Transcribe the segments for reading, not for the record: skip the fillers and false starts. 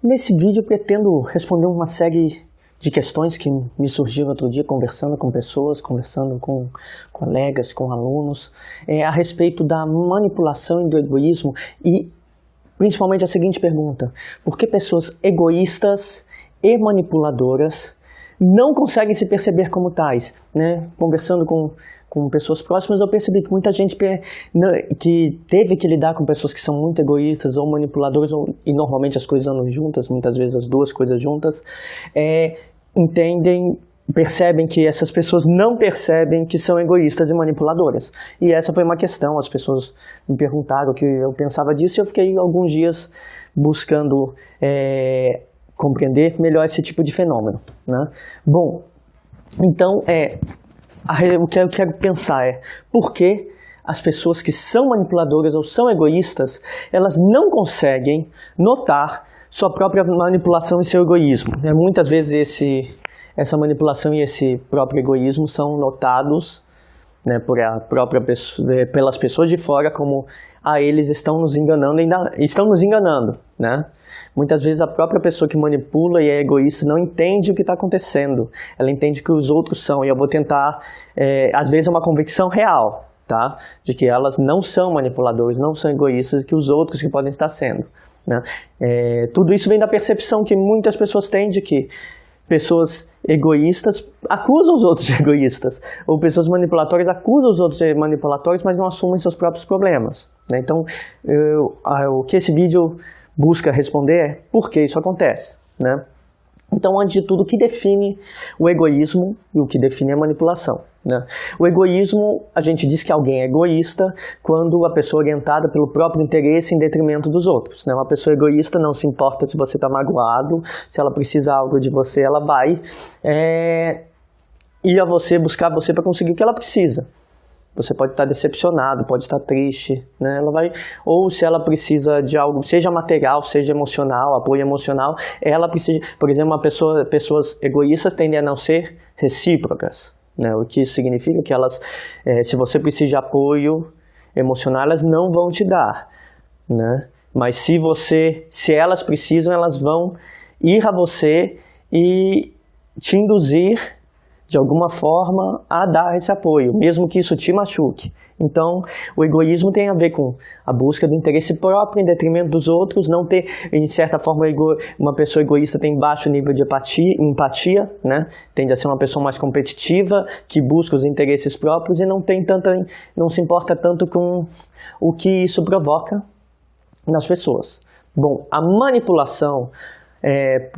Nesse vídeo eu pretendo responder uma série de questões que me surgiram outro dia conversando com pessoas, conversando com colegas, com alunos, a respeito da manipulação e do egoísmo e principalmente a seguinte pergunta: por que pessoas egoístas e manipuladoras não conseguem se perceber como tais? Conversando com pessoas próximas, eu percebi que muita gente que teve que lidar com pessoas que são muito egoístas ou manipuladoras, e normalmente as coisas andam juntas, muitas vezes as duas coisas juntas, percebem que essas pessoas não percebem que são egoístas e manipuladoras. E essa foi uma questão, as pessoas me perguntaram o que eu pensava disso e eu fiquei alguns dias buscando compreender melhor esse tipo de fenômeno, né? Bom, então o que eu quero pensar por que as pessoas que são manipuladoras ou são egoístas, elas não conseguem notar sua própria manipulação e seu egoísmo. Muitas vezes essa manipulação e esse próprio egoísmo são notados, pelas pessoas de fora como eles estão nos enganando, estão nos enganando, né? Muitas vezes a própria pessoa que manipula e é egoísta não entende o que está acontecendo. Ela entende que os outros são, e eu vou tentar, às vezes é uma convicção real, tá? De que elas não são manipuladores, não são egoístas, que os outros que podem estar sendo, né? Tudo isso vem da percepção que muitas pessoas têm de que pessoas egoístas acusam os outros de egoístas, ou pessoas manipulatórias acusam os outros de manipulatórios, mas não assumem seus próprios problemas, né? Então, o que esse vídeo busca responder por que isso acontece, né? Então, antes de tudo, o que define o egoísmo e o que define a manipulação, né? O egoísmo, a gente diz que alguém é egoísta quando a pessoa é orientada pelo próprio interesse em detrimento dos outros, né? Uma pessoa egoísta não se importa se você está magoado, se ela precisa algo de você, ela vai ir a você, buscar você para conseguir o que ela precisa. Você pode estar decepcionado, pode estar triste, né? Ou se ela precisa de algo, seja material, seja emocional, apoio emocional, ela precisa, por exemplo, pessoas egoístas tendem a não ser recíprocas, né? O que isso significa que elas, se você precisa de apoio emocional, elas não vão te dar, né? Mas se elas precisam, elas vão ir a você e te induzir de alguma forma a dar esse apoio, mesmo que isso te machuque. Então, o egoísmo tem a ver com a busca do interesse próprio em detrimento dos outros, não ter, em certa forma, uma pessoa egoísta tem baixo nível de empatia, né? Tende a ser uma pessoa mais competitiva, que busca os interesses próprios e não se importa tanto com o que isso provoca nas pessoas. Bom, a manipulação,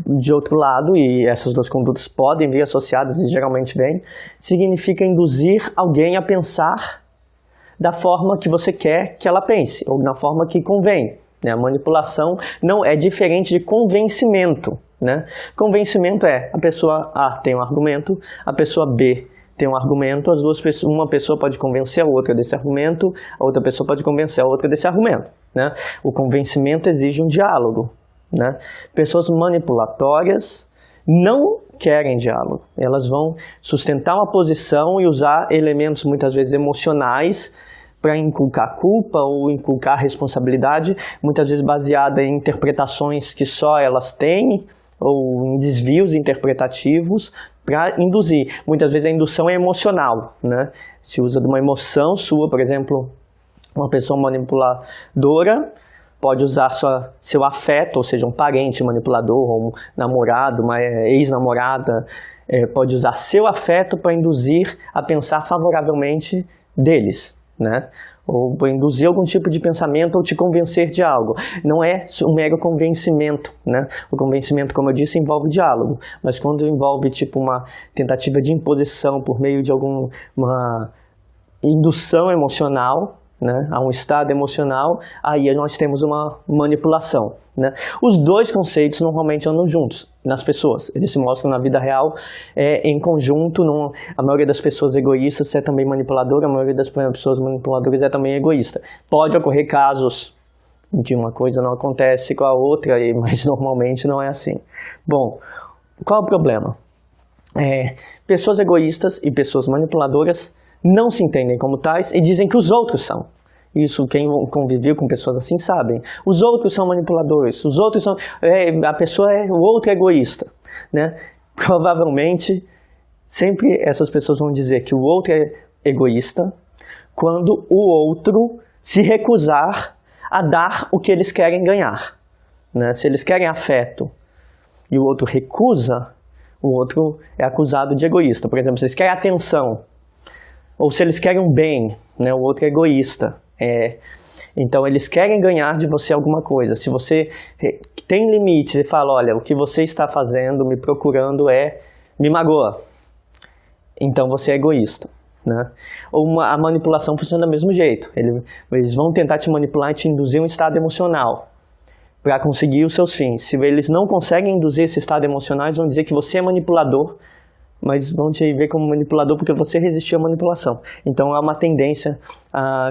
de outro lado, e essas duas condutas podem vir associadas e geralmente vêm, significa induzir alguém a pensar da forma que você quer que ela pense, ou na forma que convém, né? A manipulação não é diferente de convencimento, né? Convencimento a pessoa A tem um argumento, a pessoa B tem um argumento, uma pessoa pode convencer a outra desse argumento, a outra pessoa pode convencer a outra desse argumento, né? O convencimento exige um diálogo, né? Pessoas manipulatórias não querem diálogo, elas vão sustentar uma posição e usar elementos muitas vezes emocionais para inculcar culpa ou inculcar responsabilidade, muitas vezes baseada em interpretações que só elas têm ou em desvios interpretativos para induzir. Muitas vezes a indução é emocional, né? Se usa de uma emoção sua, por exemplo, uma pessoa manipuladora pode usar seu afeto, ou seja, um parente manipulador, ou um namorado, uma ex-namorada, pode usar seu afeto para induzir a pensar favoravelmente deles, né? Ou para induzir algum tipo de pensamento ou te convencer de algo. Não é um mero convencimento, né? O convencimento, como eu disse, envolve diálogo, mas quando envolve tipo uma tentativa de imposição por meio de uma indução emocional, né, a um estado emocional, aí nós temos uma manipulação, né? Os dois conceitos normalmente andam juntos nas pessoas, eles se mostram na vida real em conjunto. A maioria das pessoas egoístas é também manipuladora, a maioria das pessoas manipuladoras é também egoísta. Pode ocorrer casos em que uma coisa não acontece com a outra, mas normalmente não é assim. Bom, qual é o problema? Pessoas egoístas e pessoas manipuladoras não se entendem como tais e dizem que os outros são. Isso quem conviveu com pessoas assim sabem. Os outros são manipuladores, os outros são... o outro é egoísta, né? Provavelmente, sempre essas pessoas vão dizer que o outro é egoísta quando o outro se recusar a dar o que eles querem ganhar, né? Se eles querem afeto e o outro recusa, o outro é acusado de egoísta. Por exemplo, se eles querem atenção, ou se eles querem um bem, né? O outro é egoísta. Então eles querem ganhar de você alguma coisa. Se você tem limites e fala, olha, o que você está fazendo, me procurando me magoa, então você é egoísta, né? Ou a manipulação funciona do mesmo jeito. Eles vão tentar te manipular e te induzir a um estado emocional para conseguir os seus fins. Se eles não conseguem induzir esse estado emocional, eles vão dizer que você é manipulador, mas vão te ver como manipulador porque você resistiu à manipulação. Então há uma tendência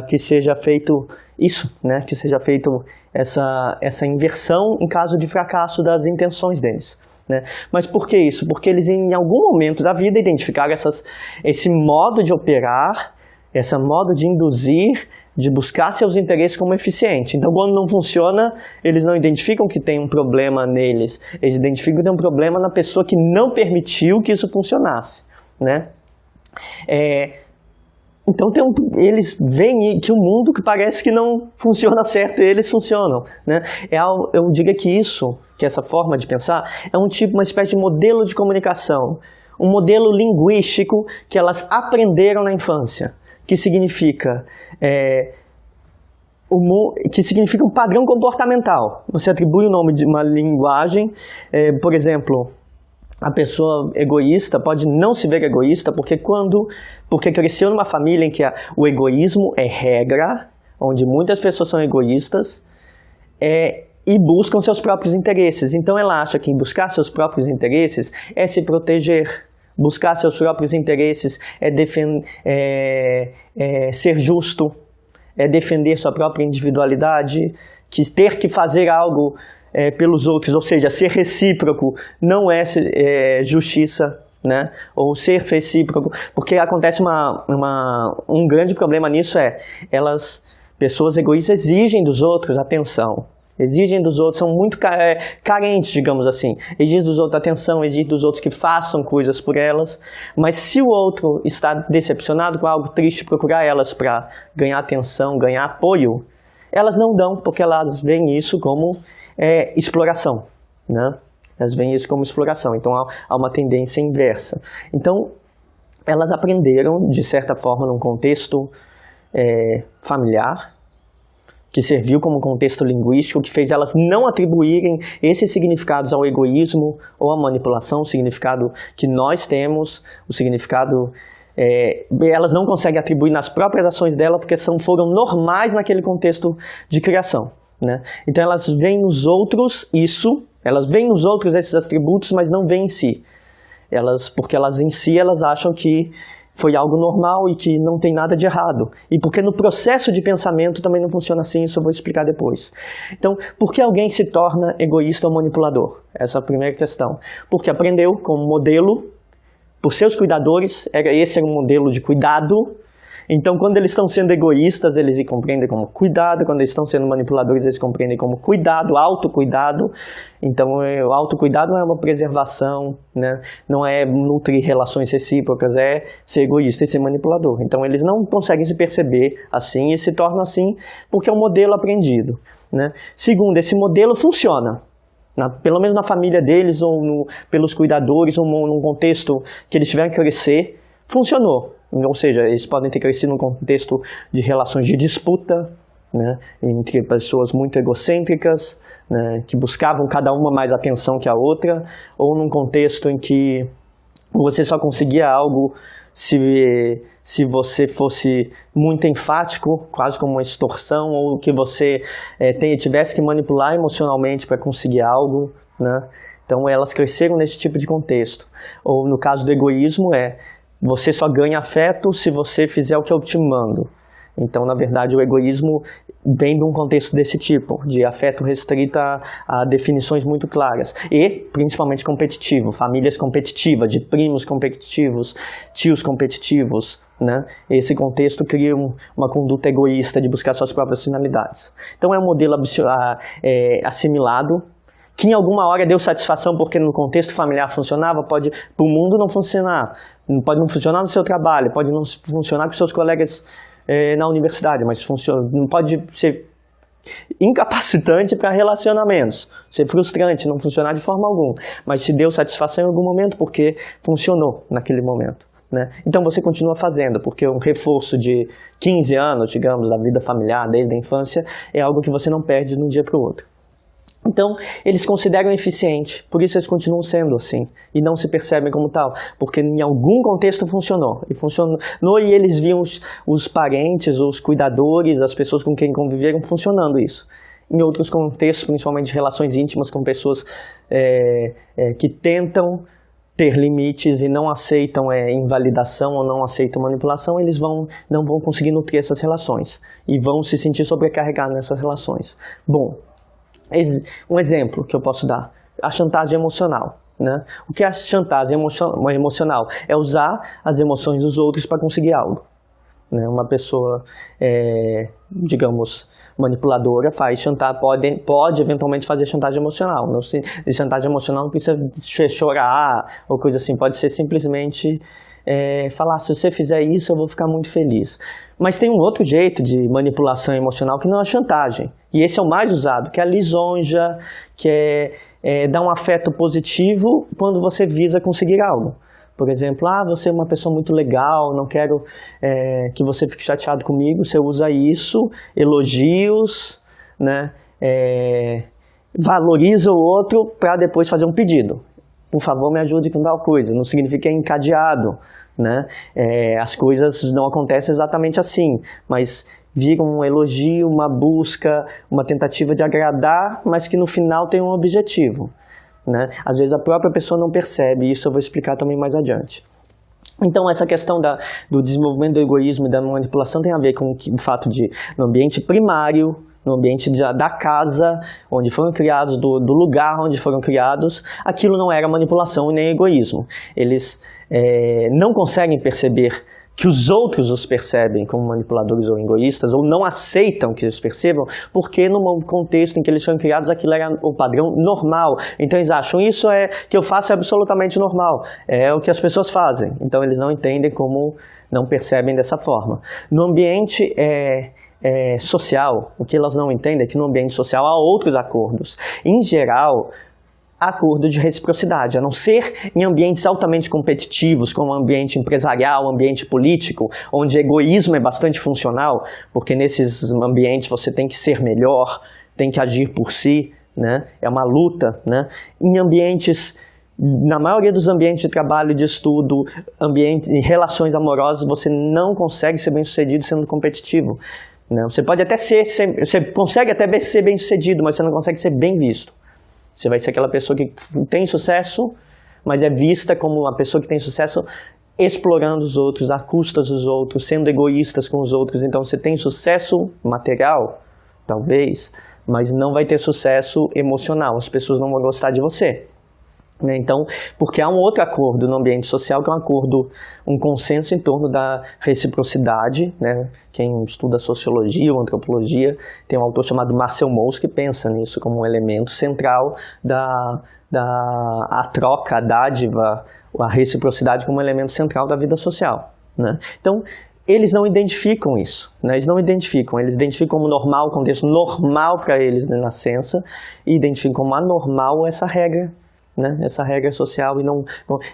que seja feito isso, né? Que seja feito essa inversão em caso de fracasso das intenções deles, né? Mas por que isso? Porque eles em algum momento da vida identificaram esse modo de operar, esse modo de induzir, de buscar seus interesses como eficiente. Então, quando não funciona, eles não identificam que tem um problema neles, eles identificam que tem um problema na pessoa que não permitiu que isso funcionasse, né? Então, eles veem que o mundo que parece que não funciona certo, eles funcionam, né? Eu diria que essa forma de pensar é uma espécie de modelo de comunicação, um modelo linguístico que elas aprenderam na infância, que significa um padrão comportamental. Você atribui o nome de uma linguagem, por exemplo, a pessoa egoísta pode não se ver egoísta porque cresceu numa família em que o egoísmo é regra, onde muitas pessoas são egoístas e buscam seus próprios interesses. Então ela acha que buscar seus próprios interesses é se proteger. Buscar seus próprios interesses é ser justo, é defender sua própria individualidade, ter que fazer algo pelos outros, ou seja, ser recíproco não é justiça, né? Ou ser recíproco, porque acontece um grande problema nisso pessoas egoístas exigem dos outros atenção. Exigem dos outros, são muito carentes, digamos assim. Exigem dos outros atenção, exigem dos outros que façam coisas por elas. Mas se o outro está decepcionado com algo triste, procurar elas para ganhar atenção, ganhar apoio, elas não dão, porque elas veem isso como exploração, né? Elas veem isso como exploração. Então há uma tendência inversa. Então elas aprenderam, de certa forma, num contexto familiar, que serviu como contexto linguístico, que fez elas não atribuírem esses significados ao egoísmo ou à manipulação, o significado que nós temos, o significado... elas não conseguem atribuir nas próprias ações dela porque foram normais naquele contexto de criação, né? Então elas veem nos outros elas veem nos outros esses atributos, mas não veem em si. Porque elas em si elas acham que foi algo normal e que não tem nada de errado. E porque no processo de pensamento também não funciona assim, isso eu vou explicar depois. Então, por que alguém se torna egoísta ou manipulador? Essa é a primeira questão. Porque aprendeu como modelo, por seus cuidadores, esse era um modelo de cuidado. Então, quando eles estão sendo egoístas, eles se compreendem como cuidado. Quando eles estão sendo manipuladores, eles compreendem como cuidado, autocuidado. Então, o autocuidado é uma preservação, né? Não é nutrir relações recíprocas, é ser egoísta e ser manipulador. Então, eles não conseguem se perceber assim e se tornam assim porque é um modelo aprendido, né? Segundo, esse modelo funciona. Pelo menos na família deles, ou pelos cuidadores, ou num contexto que eles tiveram que crescer, funcionou. Ou seja, eles podem ter crescido num contexto de relações de disputa, né, entre pessoas muito egocêntricas, né, que buscavam cada uma mais atenção que a outra, ou num contexto em que você só conseguia algo se você fosse muito enfático, quase como uma extorsão, ou que você tivesse que manipular emocionalmente para conseguir algo, né? Então elas cresceram nesse tipo de contexto. Ou no caso do egoísmo você só ganha afeto se você fizer o que eu te mando. Então, na verdade, o egoísmo vem de um contexto desse tipo, de afeto restrito a definições muito claras. E, principalmente, competitivo, famílias competitivas, de primos competitivos, tios competitivos, né? Esse contexto cria uma conduta egoísta de buscar suas próprias finalidades. Então, é um modelo assimilado, que em alguma hora deu satisfação porque no contexto familiar funcionava, pode para o mundo não funcionar, pode não funcionar no seu trabalho, pode não funcionar com seus colegas na universidade, mas não pode ser incapacitante para relacionamentos, ser frustrante, não funcionar de forma alguma, mas te deu satisfação em algum momento porque funcionou naquele momento, né? Então você continua fazendo, porque um reforço de 15 anos, digamos, da vida familiar, desde a infância, é algo que você não perde de um dia para o outro. Então, eles consideram eficiente, por isso eles continuam sendo assim, e não se percebem como tal, porque em algum contexto funcionou, e eles viam os parentes, os cuidadores, as pessoas com quem conviveram funcionando isso. Em outros contextos, principalmente relações íntimas com pessoas que tentam ter limites e não aceitam invalidação ou não aceitam manipulação, eles não vão conseguir nutrir essas relações, e vão se sentir sobrecarregados nessas relações. Bom, um exemplo que eu posso dar, a chantagem emocional, né? O que é a chantagem emocional? É usar as emoções dos outros para conseguir algo, né? Uma pessoa, digamos, manipuladora faz chantagem, pode eventualmente fazer chantagem emocional. Chantagem emocional não precisa chorar ou coisa assim, pode ser simplesmente falar, se você fizer isso eu vou ficar muito feliz. Mas tem um outro jeito de manipulação emocional que não é a chantagem. E esse é o mais usado, que é a lisonja, que é dar um afeto positivo quando você visa conseguir algo. Por exemplo, você é uma pessoa muito legal, não quero que você fique chateado comigo. Você usa isso, elogios, né? Valoriza o outro para depois fazer um pedido. Por favor, me ajude com tal coisa. Não significa encadeado, né? As coisas não acontecem exatamente assim, mas vira um elogio, uma busca, uma tentativa de agradar, mas que no final tem um objetivo, né? Às vezes a própria pessoa não percebe, e isso eu vou explicar também mais adiante. Então essa questão do desenvolvimento do egoísmo e da manipulação tem a ver com o fato de, no ambiente primário, no ambiente da casa, onde foram criados, do lugar onde foram criados, aquilo não era manipulação e nem egoísmo. Eles não conseguem perceber que os outros os percebem como manipuladores ou egoístas, ou não aceitam que eles percebam, porque no contexto em que eles foram criados, aquilo era o padrão normal. Então eles acham, isso que eu faço é absolutamente normal, é o que as pessoas fazem. Então eles não entendem como, não percebem dessa forma. No ambiente social, o que elas não entendem é que no ambiente social há outros acordos. Em geral, acordo de reciprocidade, a não ser em ambientes altamente competitivos, como o ambiente empresarial, ambiente político, onde egoísmo é bastante funcional, porque nesses ambientes você tem que ser melhor, tem que agir por si, né? É uma luta, né? Em ambientes, na maioria dos ambientes de trabalho, de estudo, em relações amorosas, você não consegue ser bem-sucedido sendo competitivo. Você pode até você consegue até ser bem-sucedido, mas você não consegue ser bem visto. Você vai ser aquela pessoa que tem sucesso, mas é vista como uma pessoa que tem sucesso explorando os outros, à custa dos outros, sendo egoístas com os outros. Então você tem sucesso material, talvez, mas não vai ter sucesso emocional. As pessoas não vão gostar de você. Então, porque há um outro acordo no ambiente social, que é um consenso em torno da reciprocidade, né? Quem estuda sociologia ou antropologia, tem um autor chamado Marcel Mauss que pensa nisso como um elemento central a troca, a dádiva, a reciprocidade como um elemento central da vida social, né? Então, eles não identificam isso, né? Eles identificam como normal, o contexto normal para eles na nascença, e identificam como anormal essa regra, né? Essa regra social,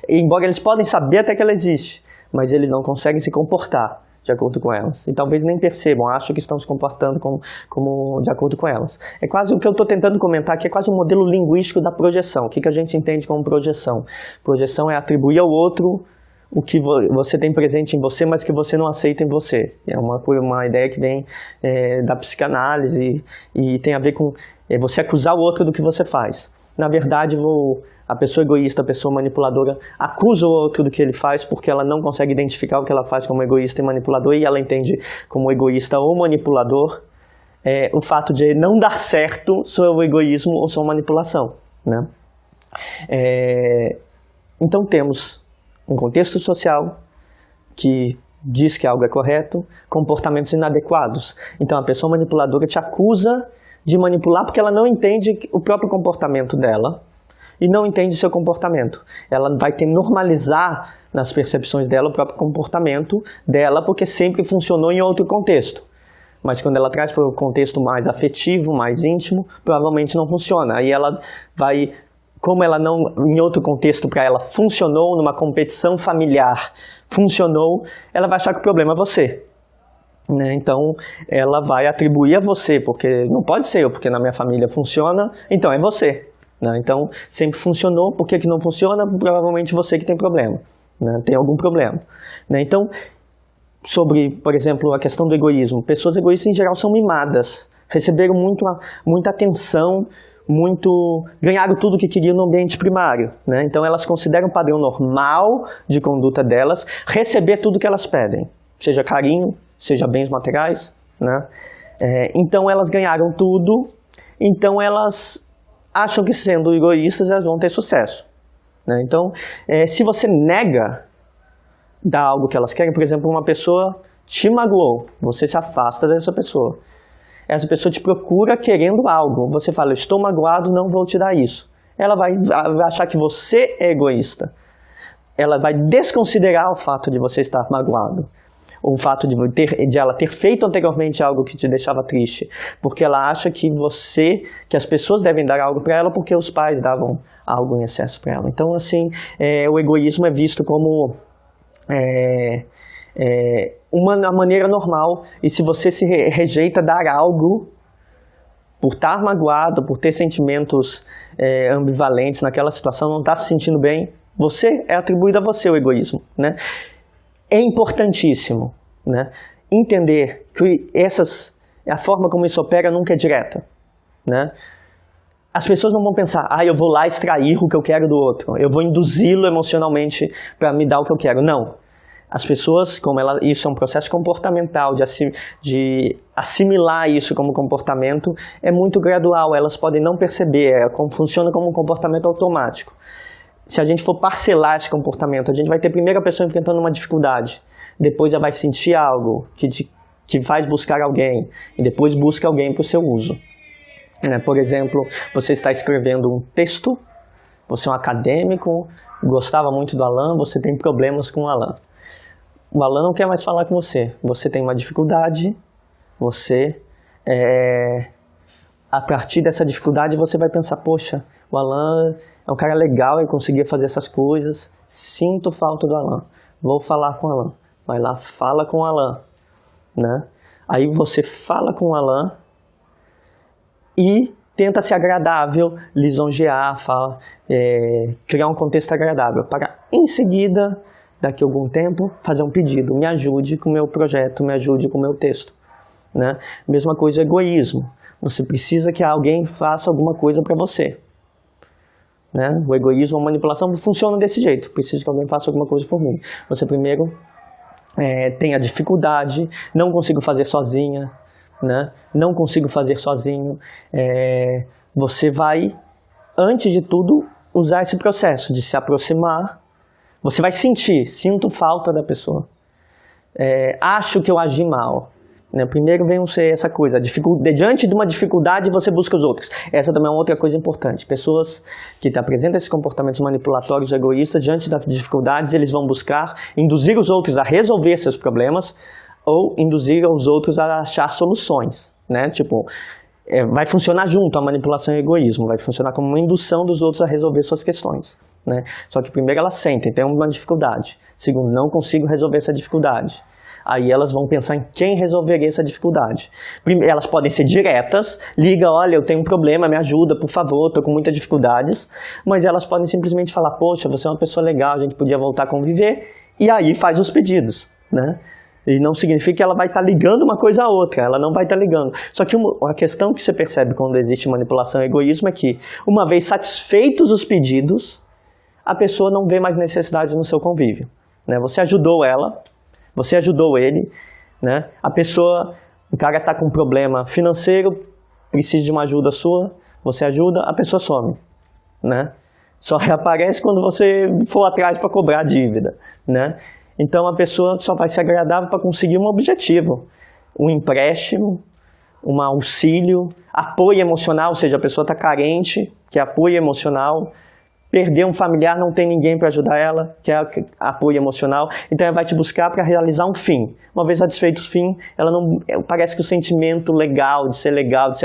embora eles podem saber até que ela existe, mas eles não conseguem se comportar de acordo com elas, e talvez nem percebam, acham que estão se comportando como de acordo com elas. É quase o que eu estou tentando comentar aqui, é quase um modelo linguístico da projeção. O que a gente entende como projeção? Projeção é atribuir ao outro o que você tem presente em você, mas que você não aceita em você. É uma ideia que vem da psicanálise, e tem a ver com você acusar o outro do que você faz. na verdade, a pessoa egoísta, a pessoa manipuladora, acusa o outro do que ele faz porque ela não consegue identificar o que ela faz como egoísta e manipulador e ela entende como egoísta ou manipulador o fato de não dar certo seu egoísmo ou sua manipulação, né? Então temos um contexto social que diz que algo é correto, comportamentos inadequados. Então a pessoa manipuladora te acusa de manipular porque ela não entende o próprio comportamento dela e não entende o seu comportamento. Ela vai ter que normalizar nas percepções dela o próprio comportamento dela porque sempre funcionou em outro contexto. Mas quando ela traz para o contexto mais afetivo, mais íntimo, provavelmente não funciona. Aí ela vai, como ela não, em outro contexto para ela funcionou, numa competição familiar funcionou, ela vai achar que o problema é você. Né? Então ela vai atribuir a você, porque não pode ser eu, porque na minha família funciona, então é você. Né? Então sempre funcionou, por que não funciona? Provavelmente você que tem problema, né? Tem algum problema. Né? Então, sobre, por exemplo, a questão do egoísmo, pessoas egoístas em geral são mimadas, receberam muita atenção, ganharam tudo o que queriam no ambiente primário, né? Então elas consideram o padrão normal de conduta delas receber tudo que elas pedem, seja carinho, seja bens materiais, né? Então elas ganharam tudo, então elas acham que sendo egoístas elas vão ter sucesso, né? Então se você nega dar algo que elas querem, por exemplo, uma pessoa te magoou, você se afasta dessa pessoa. Essa pessoa te procura querendo algo. Você fala, estou magoado, não vou te dar isso. Ela vai achar que você é egoísta. Ela vai desconsiderar o fato de você estar magoado. O fato de ela ter feito anteriormente algo que te deixava triste. Porque ela acha que as pessoas devem dar algo para ela porque os pais davam algo em excesso para ela. Então, assim, o egoísmo é visto como uma maneira normal, e se você se rejeita dar algo por estar magoado, por ter sentimentos ambivalentes naquela situação, não está se sentindo bem, é atribuído a você o egoísmo, né? É importantíssimo, né, entender que a forma como isso opera nunca é direta, né? As pessoas não vão pensar, eu vou lá extrair o que eu quero do outro, eu vou induzi-lo emocionalmente para me dar o que eu quero. Não. As pessoas, isso é um processo comportamental, de assimilar isso como comportamento, é muito gradual, elas podem não perceber, funciona como um comportamento automático. Se a gente for parcelar esse comportamento, a gente vai ter primeiro a pessoa enfrentando uma dificuldade, depois ela vai sentir algo que faz buscar alguém, e depois busca alguém para o seu uso. Por exemplo, você está escrevendo um texto, você é um acadêmico, gostava muito do Alan, você tem problemas com o Alan. O Alan não quer mais falar com você. Você tem uma dificuldade, a partir dessa dificuldade você vai pensar, poxa, o Alan é um cara legal, ele conseguia fazer essas coisas, sinto falta do Alan, vou falar com o Alan. Vai lá, fala com o Alan, né? Aí você fala com o Alan e tenta ser agradável, lisonjear, criar um contexto agradável, para em seguida, daqui a algum tempo, fazer um pedido, me ajude com o meu projeto, me ajude com o meu texto, né? Mesma coisa, egoísmo, você precisa que alguém faça alguma coisa para você, né? O egoísmo, a manipulação funciona desse jeito, preciso que alguém faça alguma coisa por mim. Você primeiro tem a dificuldade, não consigo fazer sozinha, né? Não consigo fazer sozinho, você vai, antes de tudo, usar esse processo de se aproximar. Você vai sinto falta da pessoa, acho que eu agi mal, né? Primeiro vem essa coisa, diante de uma dificuldade você busca os outros. Essa também é uma outra coisa importante. Pessoas que apresentam esses comportamentos manipulatórios, egoístas, diante das dificuldades eles vão buscar induzir os outros a resolver seus problemas ou induzir os outros a achar soluções, né? Vai funcionar junto a manipulação e o egoísmo, vai funcionar como uma indução dos outros a resolver suas questões, né? Só que primeiro elas sentem, tem uma dificuldade. Segundo, não consigo resolver essa dificuldade. Aí elas vão pensar em quem resolveria essa dificuldade. Elas podem ser diretas, liga, olha, eu tenho um problema, me ajuda, por favor, estou com muitas dificuldades. Mas elas podem simplesmente falar, poxa, você é uma pessoa legal, a gente podia voltar a conviver. E aí faz os pedidos, né? E não significa que ela vai estar ligando uma coisa à outra, ela não vai estar ligando. Só que a questão que você percebe quando existe manipulação e egoísmo é que, uma vez satisfeitos os pedidos, a pessoa não vê mais necessidade no seu convívio. Né? Você ajudou ela, você ajudou ele, né? O cara está com um problema financeiro, precisa de uma ajuda sua, você ajuda, a pessoa some. Né? Só reaparece quando você for atrás para cobrar a dívida. Né? Então a pessoa só vai ser agradável para conseguir um objetivo, um empréstimo, um auxílio, apoio emocional, ou seja, a pessoa está carente, que é apoio emocional, perder um familiar, não tem ninguém para ajudar ela, que é apoio emocional, então ela vai te buscar para realizar um fim. Uma vez satisfeito o fim, parece que o sentimento legal, de ser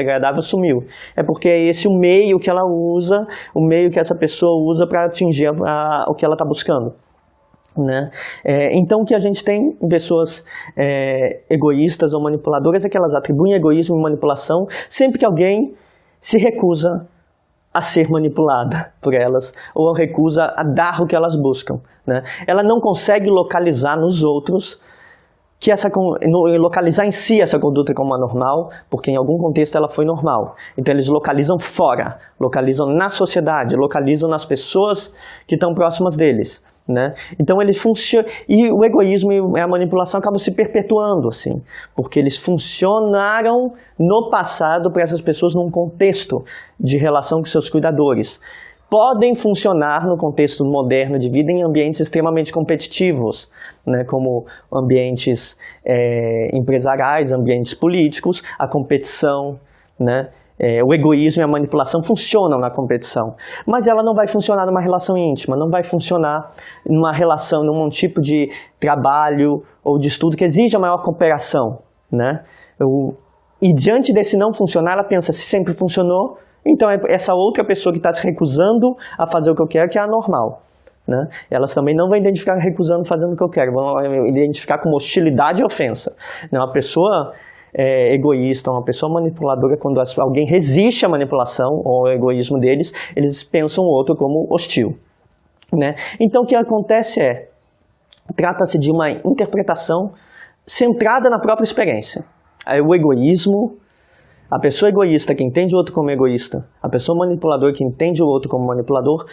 agradável, sumiu. É porque é esse o meio que ela usa, o meio que essa pessoa usa para atingir o que ela está buscando. Né? Então o que a gente tem em pessoas egoístas ou manipuladoras é que elas atribuem egoísmo e manipulação sempre que alguém se recusa a ser manipulada por elas ou recusa a dar o que elas buscam. Né? Ela não consegue localizar nos outros, localizar em si essa conduta como anormal, porque em algum contexto ela foi normal. Então eles localizam fora, localizam na sociedade, localizam nas pessoas que estão próximas deles. Né? Então ele funciona, e o egoísmo e a manipulação acabam se perpetuando assim, porque eles funcionaram no passado para essas pessoas num contexto de relação com seus cuidadores. Podem funcionar no contexto moderno de vida em ambientes extremamente competitivos, né, como ambientes empresariais, ambientes políticos, a competição, né? O egoísmo e a manipulação funcionam na competição, mas ela não vai funcionar numa relação íntima, não vai funcionar numa relação, num tipo de trabalho ou de estudo que exija maior cooperação. Né? E diante desse não funcionar, ela pensa, se sempre funcionou, então é essa outra pessoa que está se recusando a fazer o que eu quero que é anormal. Né? Elas também não vão identificar recusando fazendo o que eu quero, vão identificar como hostilidade e ofensa. Uma pessoa egoísta, uma pessoa manipuladora, quando alguém resiste à manipulação ou ao egoísmo deles, eles pensam o outro como hostil. Né? Então o que acontece trata-se de uma interpretação centrada na própria experiência. O egoísmo, a pessoa egoísta que entende o outro como egoísta, a pessoa manipuladora que entende o outro como manipulador,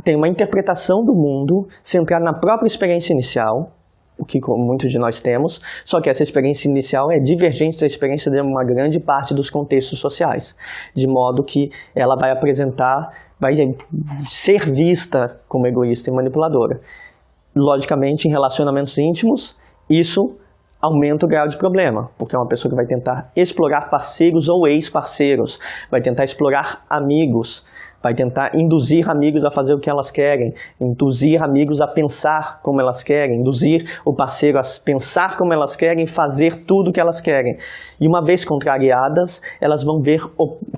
tem uma interpretação do mundo centrada na própria experiência inicial, o que muitos de nós temos, só que essa experiência inicial é divergente da experiência de uma grande parte dos contextos sociais, de modo que ela vai ser vista como egoísta e manipuladora. Logicamente, em relacionamentos íntimos, isso aumenta o grau de problema, porque é uma pessoa que vai tentar explorar parceiros ou ex-parceiros, vai tentar explorar amigos, vai tentar induzir amigos a fazer o que elas querem, induzir amigos a pensar como elas querem, induzir o parceiro a pensar como elas querem, fazer tudo o que elas querem. E uma vez contrariadas, elas vão ver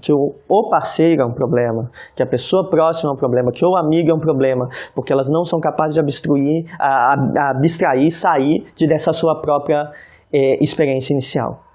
que o parceiro é um problema, que a pessoa próxima é um problema, que o amigo é um problema, porque elas não são capazes de abstrair, sair dessa sua própria experiência inicial.